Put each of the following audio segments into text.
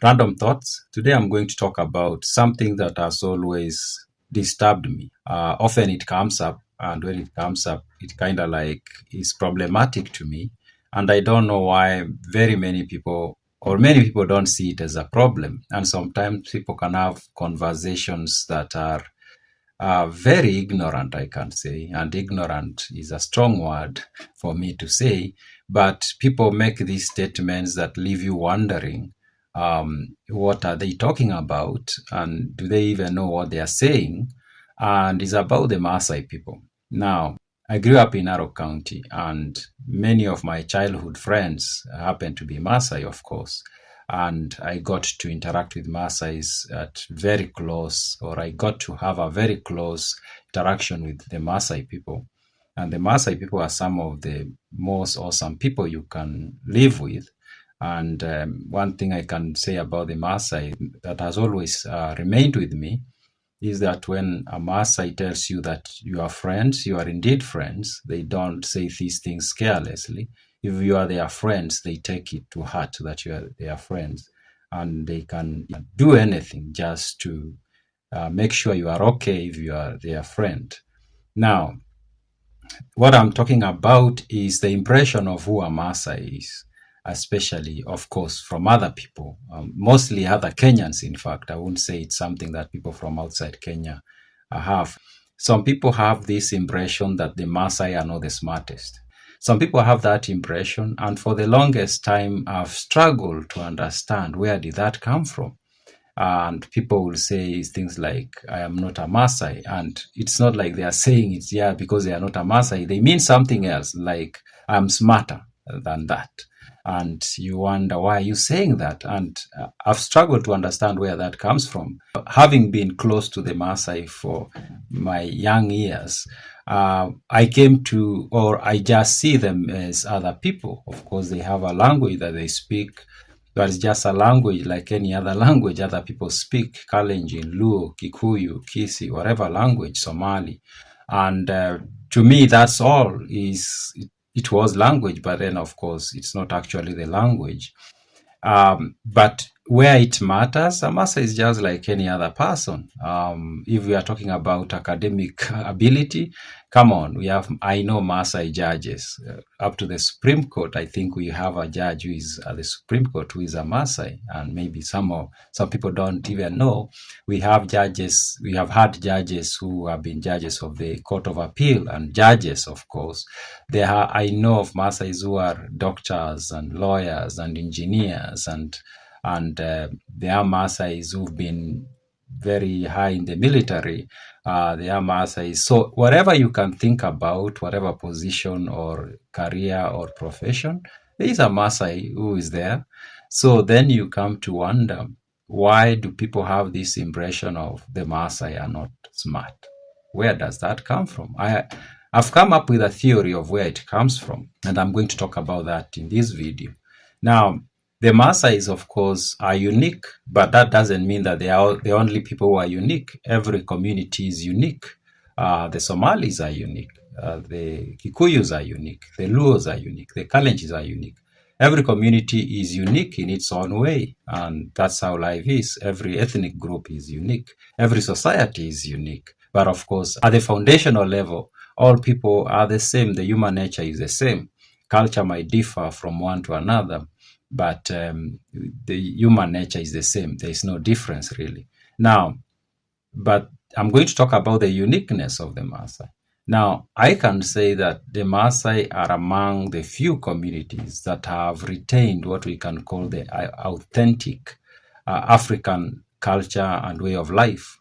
Random thoughts. Today I'm going to talk about something that has always disturbed me. Often it comes up, and when it comes up, it kind of like is problematic to me. And I don't know why very many people, or many people, don't see it as a problem. And sometimes people can have conversations that are very ignorant, I can say, and ignorant is a strong word for me to say, but people make these statements that leave you wondering, what are they talking about, and do they even know what they are saying? And it's about the Maasai people. Now, I grew up in Narok County, and many of my childhood friends happen to be Maasai, of course, and I got to interact with Maasais at very close, or I got to have a very close interaction with the Maasai people. And the Maasai people are some of the most awesome people you can live with. And one thing I can say about the Maasai that has always remained with me is that when a Maasai tells you that you are friends, you are indeed friends. They don't say these things carelessly. If you are their friends, they take it to heart that you are their friends, and they can do anything just to make sure you are okay if you are their friend. Now, what I'm talking about is the impression of who a Maasai is, especially, of course, from other people, mostly other Kenyans, in fact. I wouldn't say it's something that people from outside Kenya have. Some people have this impression that the Maasai are not the smartest. Some people have that impression, and for the longest time, I've struggled to understand where did that come from. And people will say things like, I am not a Maasai. And it's not like they are saying it's, yeah, because they are not a Maasai. They mean something else, like, I'm smarter than that. And you wonder, why are you saying that? And I've struggled to understand where that comes from. Having been close to the Maasai for my young years, I came to, or I just see them as other people. Of course, they have a language that they speak, but it's just a language like any other language other people speak: Kalenjin, Luo, Kikuyu, Kisi, whatever language, Somali. And to me, that's all. It was language, but then, of course, it's not actually the language. But where it matters, a master is just like any other person. If we are talking about academic ability, come on, I know Maasai judges. Up to the Supreme Court, I think we have a judge who is at the Supreme Court who is a Maasai, and maybe some people don't even know. We have had judges who have been judges of the Court of Appeal, and judges, of course. I know of Maasais who are doctors and lawyers and engineers, and there are Maasais who've been very high in the military. There are Maasais. So whatever you can think about, whatever position or career or profession, there is a Maasai who is there. So then you come to wonder, why do people have this impression of the Maasai are not smart? Where does that come from? I've come up with a theory of where it comes from, and I'm going to talk about that in this video. Now, the Maasais, of course, are unique, but that doesn't mean that they are the only people who are unique. Every community is unique. The Somalis are unique. The Kikuyus are unique. The Luos are unique. The Kalenjins are unique. Every community is unique in its own way, and that's how life is. Every ethnic group is unique. Every society is unique. But of course, at the foundational level, all people are the same. The human nature is the same. Culture might differ from one to another, but the human nature is the same. There is no difference, really. Now, but I'm going to talk about the uniqueness of the Maasai. Now, I can say that the Maasai are among the few communities that have retained what we can call the authentic African culture and way of life.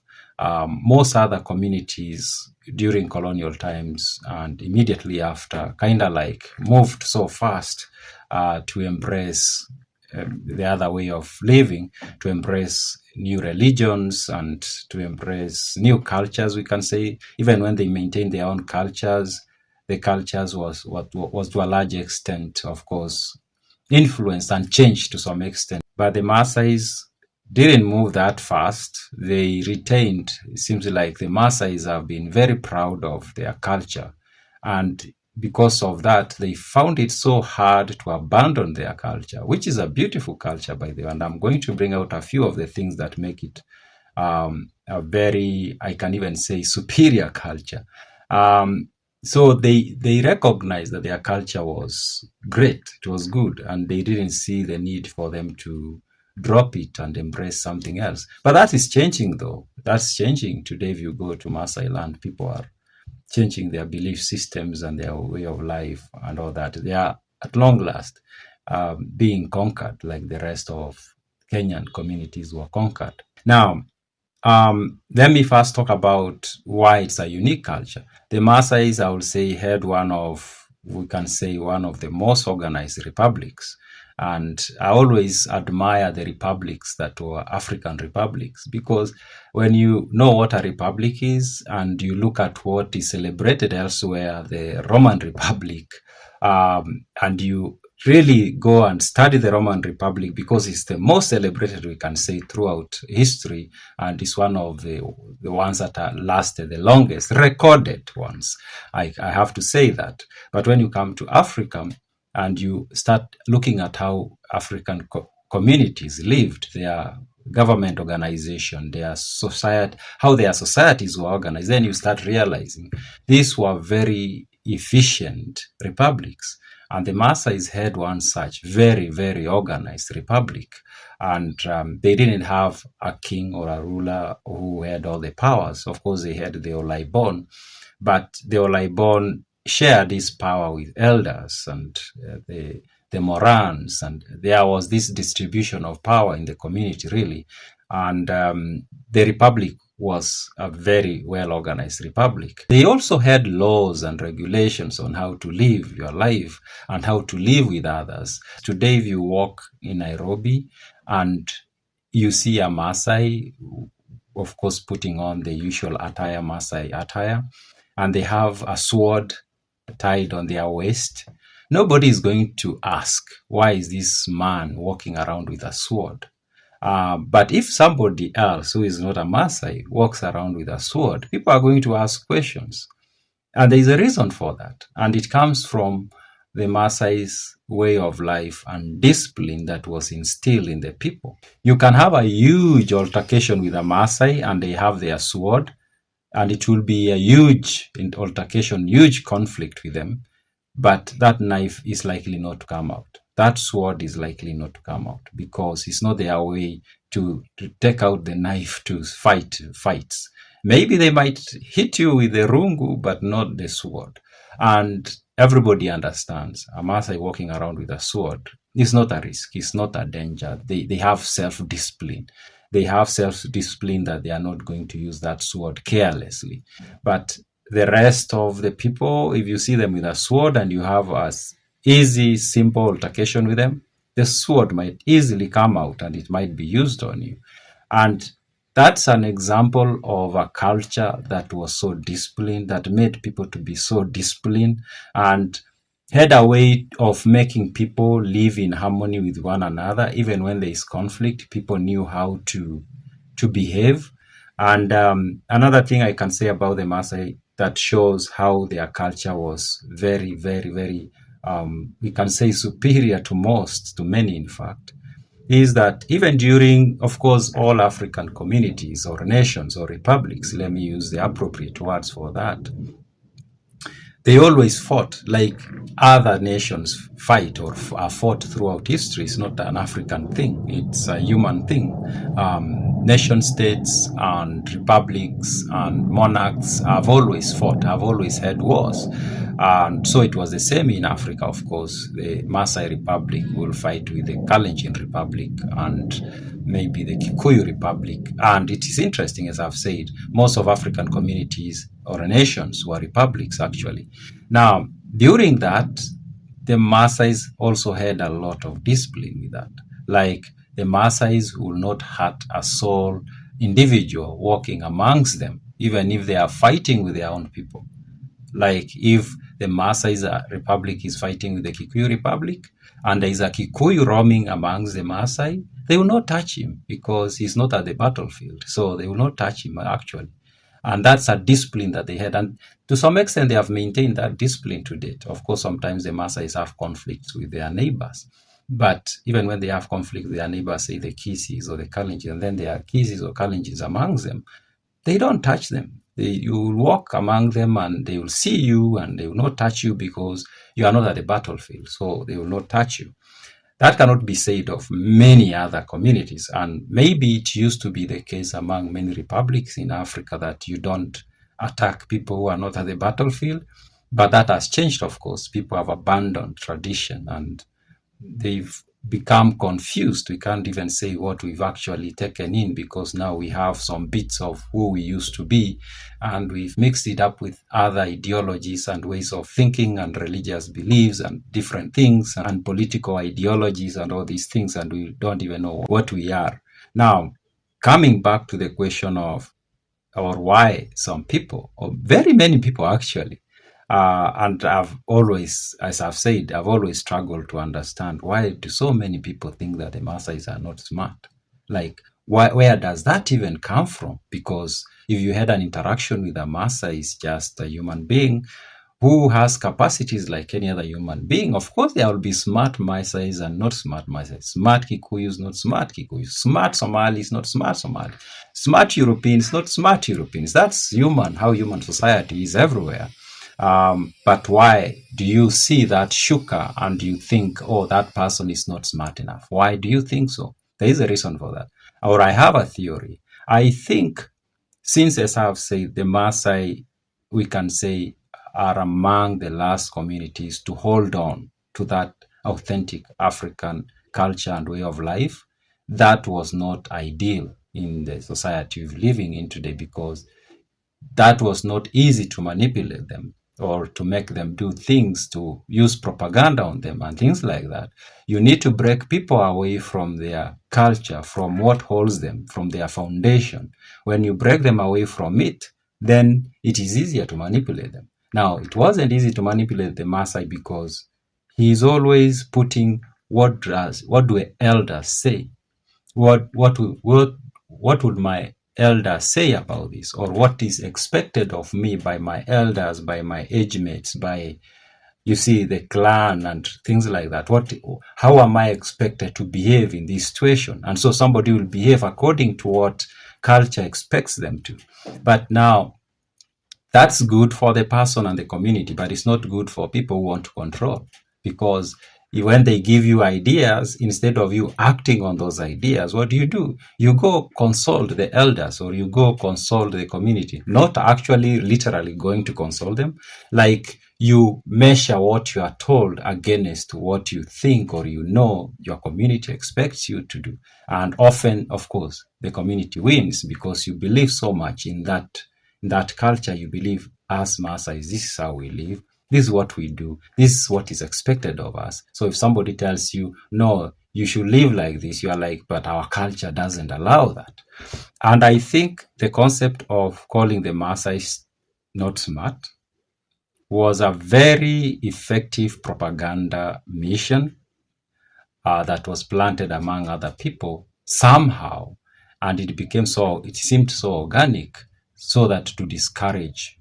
Most other communities during colonial times and immediately after kind of like moved so fast to embrace the other way of living, to embrace new religions and to embrace new cultures, we can say. Even when they maintained their own cultures, the cultures was to a large extent, of course, influenced and changed to some extent. But the Maasais didn't move that fast. They retained, it seems like the Maasais have been very proud of their culture. And because of that, they found it so hard to abandon their culture, which is a beautiful culture, by the way. And I'm going to bring out a few of the things that make it a very, I can even say, superior culture. Um, so they recognized that their culture was great, it was good, and they didn't see the need for them to drop it and embrace something else. But that is changing, though. That's changing today. If you go to Maasai land, people are changing their belief systems and their way of life and all that. They are at long last being conquered, like the rest of Kenyan communities were conquered. Now, let me first talk about why it's a unique culture. The Maasais, I would say, had we can say, one of the most organized republics. And I always admire the republics that were African republics, because when you know what a republic is and you look at what is celebrated elsewhere, the Roman Republic, and you really go and study the Roman Republic, because it's the most celebrated, we can say, throughout history, and it's one of the ones that are lasted the longest, recorded ones. I have to say that. But when you come to Africa and you start looking at how African communities lived, their government organization, their society, how their societies were organized, then you start realizing these were very efficient republics. And the Maasai's had one such very, very organized republic. And they didn't have a king or a ruler who had all the powers. Of course, they had the Olaibon, but the Olaibon shared this power with elders and the Morans, and there was this distribution of power in the community, really. And the republic was a very well organized republic. They also had laws and regulations on how to live your life and how to live with others. Today, if you walk in Nairobi and you see a Maasai, of course, putting on the usual attire, Maasai attire, and they have a sword tied on their waist, nobody is going to ask, why is this man walking around with a sword? But if somebody else who is not a Maasai walks around with a sword, people are going to ask questions. And there is a reason for that. And it comes from the Maasai's way of life and discipline that was instilled in the people. You can have a huge altercation with a Maasai and they have their sword, and it will be a huge altercation, huge conflict with them, but that knife is likely not to come out. That sword is likely not to come out, because it's not their way to take out the knife to fight fights. Maybe they might hit you with the rungu, but not the sword. And everybody understands a Maasai walking around with a sword is not a risk, it's not a danger. They have self-discipline. They have self-discipline that they are not going to use that sword carelessly. But the rest of the people, if you see them with a sword and you have a easy, simple altercation with them, the sword might easily come out and it might be used on you. And that's an example of a culture that was so disciplined, that made people to be so disciplined, and had a way of making people live in harmony with one another. Even when there is conflict, people knew how to behave. And another thing I can say about the Maasai that shows how their culture was very, very, very, we can say, superior to most, to many, in fact, is that even during, of course, all African communities or nations or republics, let me use the appropriate words for that, they always fought like other nations fight or are fought throughout history. It's not an African thing, it's a human thing. Nation states and republics and monarchs have always fought, have always had wars. And so it was the same in Africa, of course. The Maasai Republic will fight with the Kalenjin Republic and maybe the Kikuyu Republic. And it is interesting, as I've said, most of African communities or nations were republics, actually. Now, during that, the Maasais also had a lot of discipline with that. Like, the Maasais will not hurt a soul individual walking amongst them, even if they are fighting with their own people. Like, if the Maasai's republic is fighting with the Kikuyu Republic, and there is a Kikuyu roaming amongst the Maasai, they will not touch him because he's not at the battlefield. So they will not touch him, actually. And that's a discipline that they had. And to some extent, they have maintained that discipline to date. Of course, sometimes the Maasais have conflicts with their neighbors. But even when they have conflict with their neighbors, say the Kisis or the Kalenjins, and then there are Kisis or Kalenjins amongst them, they don't touch them. You will walk among them and they will see you and they will not touch you because you are not at the battlefield. So they will not touch you. That cannot be said of many other communities. And maybe it used to be the case among many republics in Africa that you don't attack people who are not at the battlefield. But that has changed, of course. People have abandoned tradition and they've become confused. We can't even say what we've actually taken in because now we have some bits of who we used to be and we've mixed it up with other ideologies and ways of thinking and religious beliefs and different things and political ideologies and all these things, and we don't even know what we are. Now, coming back to the question of or why some people, or very many people actually, and I've always, as I've said, I've always struggled to understand why do so many people think that the Maasais are not smart? Like, where does that even come from? Because if you had an interaction with a Maasai, is just a human being who has capacities like any other human being. Of course, there will be smart Maasais and not smart Maasais. Smart Kikuyus, not smart Kikuyus. Smart Somalis, not smart Somalis. Smart Europeans, not smart Europeans. That's human, how human society is everywhere. But why do you see that shuka and you think, oh, that person is not smart enough? Why do you think so? There is a reason for that. Or I have a theory. I think since, as I have said, the Maasai, we can say, are among the last communities to hold on to that authentic African culture and way of life, that was not ideal in the society we're living in today because that was not easy to manipulate them or to make them do things, to use propaganda on them and things like that. You need to break people away from their culture, from what holds them, from their foundation. When you break them away from it, then it is easier to manipulate them. Now, it wasn't easy to manipulate the Maasai because he is always putting what do elders say? What would my elders say about this, or what is expected of me by my elders, by my age mates, by, you see, the clan and things like that? How am I expected to behave in this situation? And so somebody will behave according to what culture expects them to. But now that's good for the person and the community, but it's not good for people who want to control, because when they give you ideas, instead of you acting on those ideas, what do? You go consult the elders or you go consult the community, not actually literally going to consult them. Like, you measure what you are told against what you think or you know your community expects you to do. And often, of course, the community wins because you believe so much in that culture. You believe, as Maasai, this is how we live, this is what we do, this is what is expected of us. So if somebody tells you, no, you should live like this, you are like, but our culture doesn't allow that. And I think the concept of calling the Maasai not smart was a very effective propaganda mission that was planted among other people somehow, and it seemed so organic, so that to discourage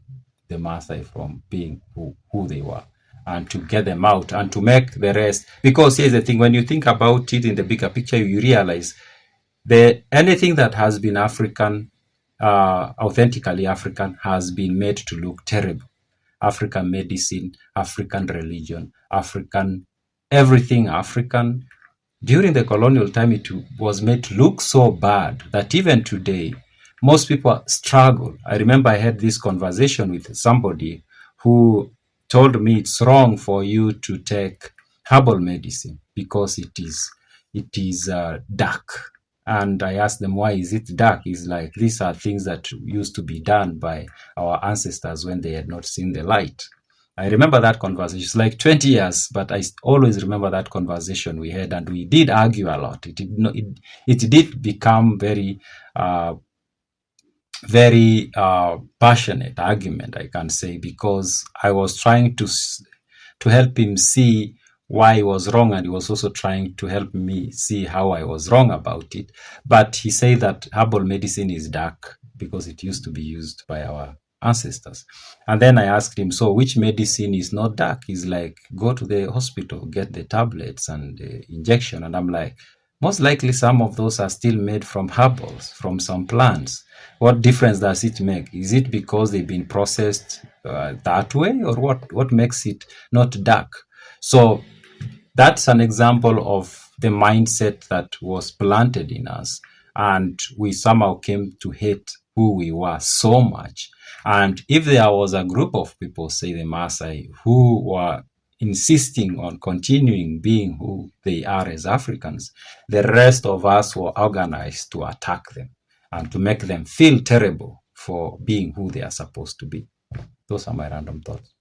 the Maasai from being who they were, and to get them out and to make the rest. Because here's the thing, when you think about it in the bigger picture, you realize that anything that has been African, authentically African, has been made to look terrible. African medicine, African religion, African, everything African. During the colonial time, it was made to look so bad that even today, most people struggle. I remember I had this conversation with somebody who told me it's wrong for you to take herbal medicine because it is dark. And I asked them, why is it dark? It's like, these are things that used to be done by our ancestors when they had not seen the light. I remember that conversation. It's like 20 years, but I always remember that conversation we had, and we did argue a lot. It did become very passionate argument, I can say, because I was trying to help him see why he was wrong, and he was also trying to help me see how I was wrong about it. But he said that herbal medicine is dark because it used to be used by our ancestors. And then I asked him, so which medicine is not dark? He's like, go to the hospital, get the tablets and the injection. And I'm like, most likely some of those are still made from herbals, from some plants. What difference does it make? Is it because they've been processed that way, or what makes it not dark? So that's an example of the mindset that was planted in us. And we somehow came to hate who we were so much. And if there was a group of people, say the Maasai, who were insisting on continuing being who they are as Africans, the rest of us were organized to attack them and to make them feel terrible for being who they are supposed to be. Those are my random thoughts.